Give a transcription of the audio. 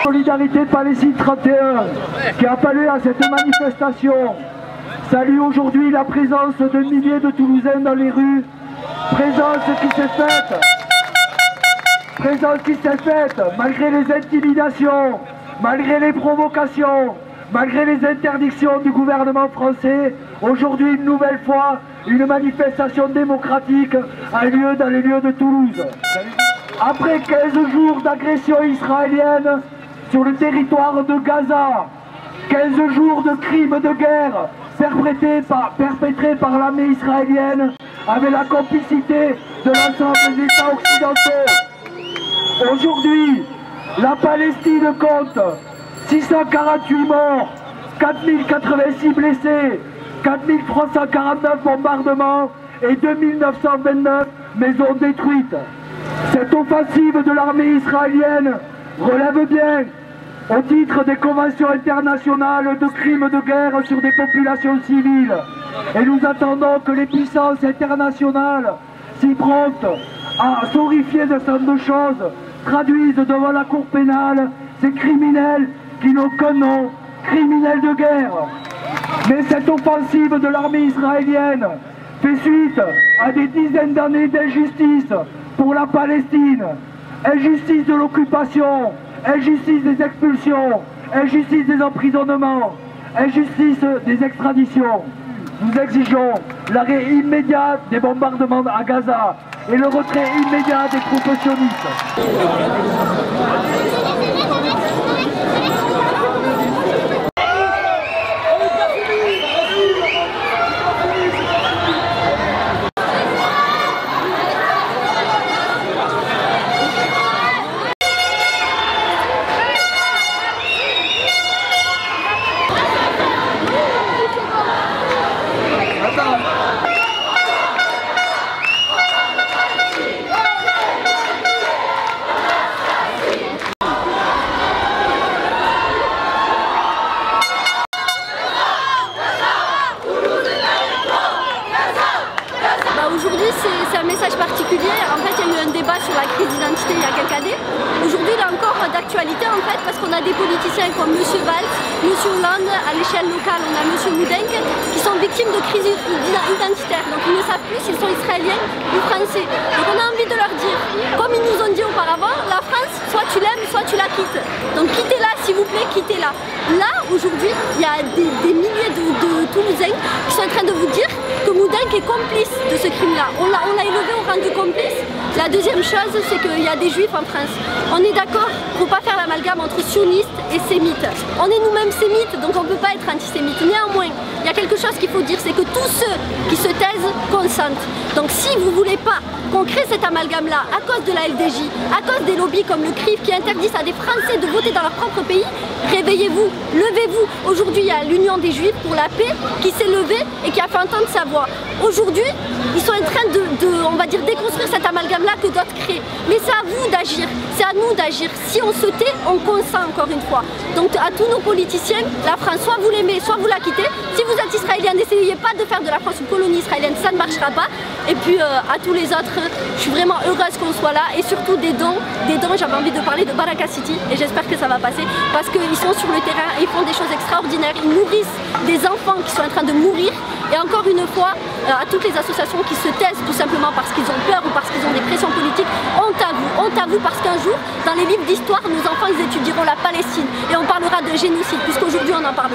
Solidarité Palestine 31 qui a appelé à cette manifestation salue aujourd'hui la présence de milliers de Toulousains dans les rues, présence qui s'est faite malgré les intimidations, malgré les provocations, malgré les interdictions du gouvernement français. Aujourd'hui, une nouvelle fois, une manifestation démocratique a lieu dans les lieux de Toulouse. Après 15 jours d'agression israélienne sur le territoire de Gaza, 15 jours de crimes de guerre perpétrés par l'armée israélienne avec la complicité de l'ensemble des États occidentaux. Aujourd'hui, la Palestine compte 648 morts, 4086 blessés, 4349 bombardements et 2929 maisons détruites. Cette offensive de l'armée israélienne relève bien au titre des conventions internationales de crimes de guerre sur des populations civiles. Et nous attendons que les puissances internationales, si promptes à s'horrifier de ce genre de choses, traduisent devant la cour pénale ces criminels qui n'ont qu'un nom, criminels de guerre. Mais cette offensive de l'armée israélienne fait suite à des dizaines d'années d'injustice pour la Palestine. Injustice de l'occupation, injustice des expulsions, injustice des emprisonnements, injustice des extraditions. Nous exigeons l'arrêt immédiat des bombardements à Gaza et le retrait immédiat des troupes sionistes. Aujourd'hui, c'est un message particulier. En fait, il y a eu un débat sur la crise d'identité il y a quelques années. Aujourd'hui, il est encore d'actualité en fait, parce qu'on a des politiciens comme M. Valls, M. Hollande, à l'échelle locale, on a M. Moudenc, qui sont victimes de crises identitaires. Donc, ils ne savent plus s'ils sont israéliens ou français. Donc, on a envie de leur dire, comme ils nous ont dit auparavant, la France, soit tu l'aimes, soit tu la quittes. Donc, quittez-la, s'il vous plaît, quittez-la. Là, aujourd'hui, il y a des milliers de Toulousains qui sont en train de vous dire que Moudenc est complice de ce crime-là. On l'a élevé au rang de complice. La deuxième chose, c'est qu'il y a des juifs en France. On est d'accord, il ne faut pas faire l'amalgame entre sionistes et sémites. On est nous-mêmes sémites, donc on ne peut pas être antisémites. Néanmoins, il y a quelque chose qu'il faut dire, c'est que tous ceux qui se taisent consentent. Donc si vous ne voulez pas qu'on crée cet amalgame-là à cause de la LDJ, à cause des lobbies comme le CRIF qui interdisent à des Français de voter dans leur propre pays, réveillez-vous, levez-vous. Aujourd'hui, il y a l'Union des Juifs pour la paix qui s'est levée et qui a fait entendre sa voix. Aujourd'hui, ils sont en train on va dire, déconstruire cet amalgame-là que d'autres créent. Mais c'est à vous d'agir, c'est à nous d'agir. Si on se tait, on consent encore une fois. Donc à tous nos politiciens, la France, soit vous l'aimez, soit vous la quittez. Si vous êtes israélien, n'essayez pas de faire de la France une colonie israélienne, ça ne marchera pas. Et puis à tous les autres, je suis vraiment heureuse qu'on soit là. Et surtout des dons, j'avais envie de parler de Baraka City et j'espère que ça va passer. Parce qu'ils sont sur le terrain, ils font des choses extraordinaires, ils nourrissent des enfants qui sont en train de mourir. Et encore une fois, à toutes les associations qui se taisent tout simplement parce qu'ils ont peur ou parce qu'ils ont des pressions politiques, honte à vous parce qu'un jour, dans les livres d'histoire, nos enfants ils étudieront la Palestine et on parlera de génocide, puisqu'aujourd'hui on en parle